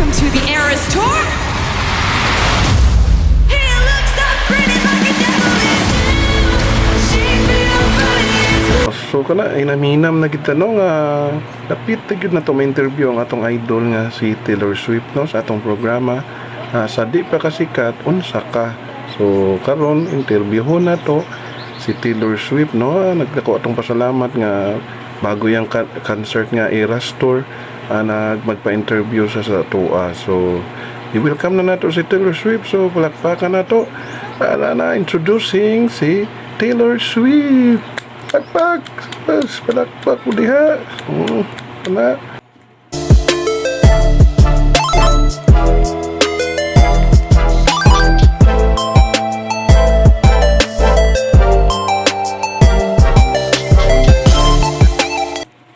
Welcome to the Eras Tour. He looks so pretty like a devil is you. She feels funny as So kana inaminam na kita no nga napit gyud na to ma-interview ang atong idol nga si Taylor Swift no sa atong programa. Sa di pa kasikat unsa ka. So karon interviewon na to si Taylor Swift no. Nagdako atong pasalamat nga bago yang concert nga Eras Tour magpa-interview sa tuwa. So i-welcome na nato si Taylor Swift. So palakpakan nato na introducing si Taylor Swift. Palakpak po diha. Na.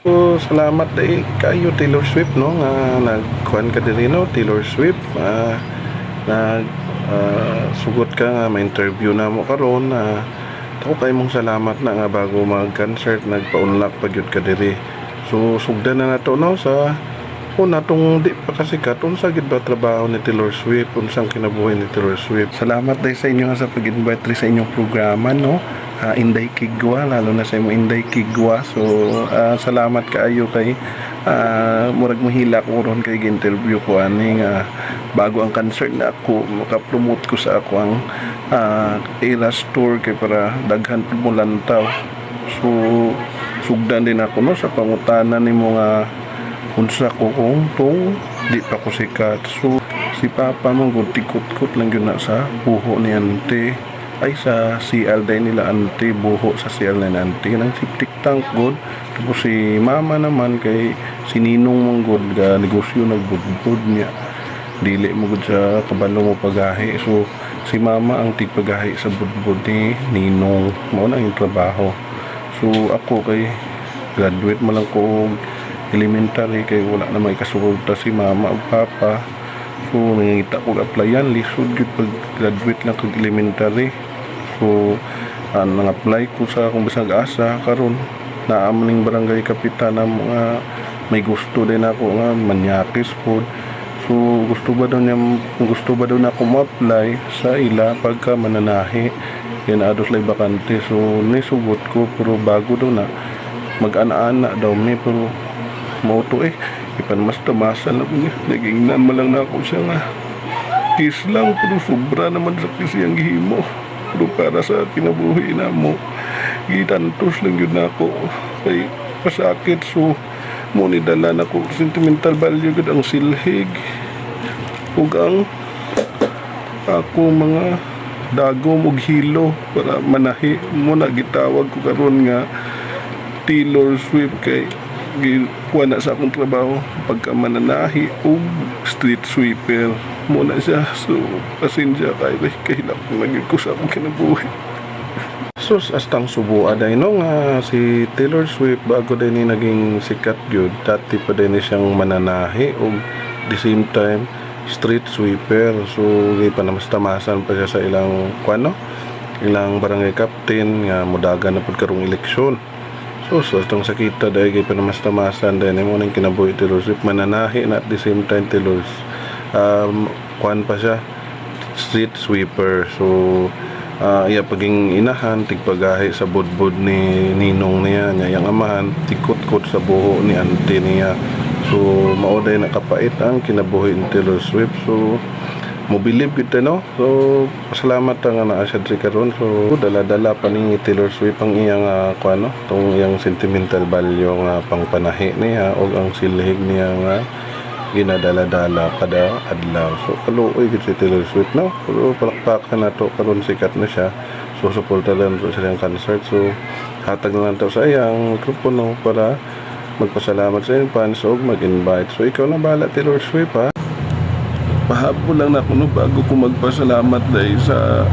So, salamat dahil kayo Taylor Swift no nga nagkuhan ka diri no Taylor Swift sugot ka nga ma-interview na mo karon ako kay mong salamat na nga bago mag-concert nagpa-unlock pa gyud ka diri. So sugdan na nato no sa natong di pa kasikat unsa gid ba trabaho ni Taylor Swift, unsang kinabuhi ni Taylor Swift. Salamat dahil sa inyo nga sa pag-invite sa inyong programa no. Inday Kigwa, lalo na sa imong Inday Kigwa. So salamat kaayo kay murag mohila ko ron kay interview ko ani nga bago ang concert na ako maka-promote ko sa ako ang Eras Tour kay para daghan pud mo lantaw. So sugdan din ako no sa pangutana nimo nga unsa ko kung tong di pa ko sikat. So si Papa mong tikot-kot lang yun na sa buho ni Ante ay sa CL day nila Ante buho sa CL na Ante nang septic tank god. Tapos si Mama naman kay si Ninong mong god ga negosyo nagbudbud niya dili mo gud sa kabalo mo pagahi. So si Mama ang tigpagahi sa budbud ni Ninong mao na yung trabaho. So ako kay graduate mo lang ko elementary kay wala na may kasulta si Mama ug Papa. So nangita ko applyan lisod gyud pag graduate lang kag elementary. So nang-apply ko sa akong bisag asa karon naamaning barangay kapitan na mga may gusto din ako nga manyakis pod. So gusto ba daw na ako ma-apply sa ila pagka mananahi yan ados lay bakante. So nisugot ko pero bago daw na mag-ana-ana daw mi pero moto ipan mas tamasan ako niya naging naman lang na ako siya nga kiss lang pero sobra naman sa kiss yung gihimo pero para sa kinabuhi na mo gitantos lang yun na ako kay pasakit. So mo ni dala na ko sentimental value gud ang silhig ug ang ako mga dagom ug hilo para manahi mo na gitawag ko karon nga Taylor Swift kay gikuha na sa akong trabaho pagka mananahi o street sweeper mo na siya. So pasensya kay kahilap lagi ko sa akong kinabuhi. So astang subo aday no nga si Taylor Swift bago din ni naging sikat gyud dati pa din siyang mananahi o the same time street sweeper. So gipanamastamasan pa siya sa ilang ilang barangay captain nga modagan na pud karong eleksyon. So atong sakita dahil kay panamastamasan dahil mo nang kinabuhi Taylor Swift mananahi na at the same time Taylor pa siya street sweeper. So iya paging inahan tigpagahi sa budbud ni Ninong niya yang amahan tikot-kot sa buho ni Ante niya. So mauday nakapait ang kinabuhi ni Taylor Swift. So mobilib kita no. So pasalamat nga naa siya diri karon. So dala-dala pa ni Taylor Swift ang iyang tong iyang sentimental value nga pangpanahi niya o ang silhig niya nga ginadala-dala kada adlaw. So kaluoy gid si Taylor Swift no. Pero palakpakan nato karon sikat na siya. So suporta lang sa siyang concert. So hatag na lang sa iyang grupo no para magpasalamat sa iyong fans o mag-invite. So ikaw na bahala Taylor Swift ha. Pahabol lang na ako no bago ko magpasalamat dahil sa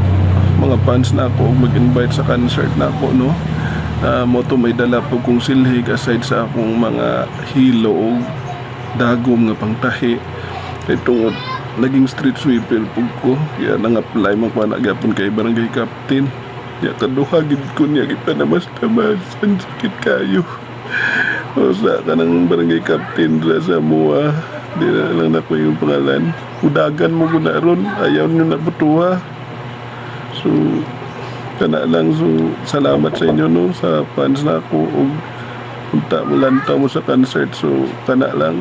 mga fans na ako mag-invite sa concert na ako no. Mo to may dala po kong silhig aside sa akong mga hilo o dagom nga pangtahi. Kay tungod naging street sweeper po ko kaya nang-apply magpanagapon kay barangay captain. Ya kaduha gid ko niya kita na mas sakit kayo. O sa kanang barangay captain sa mua Di na lang ako yung pangalan. Udagan mo ko na ron. Ayaw nyo na butuha. So, kana lang. So, salamat sa inyo no. Sa fans na ako. Unta mo lantaw mo sa concert. So, kana lang.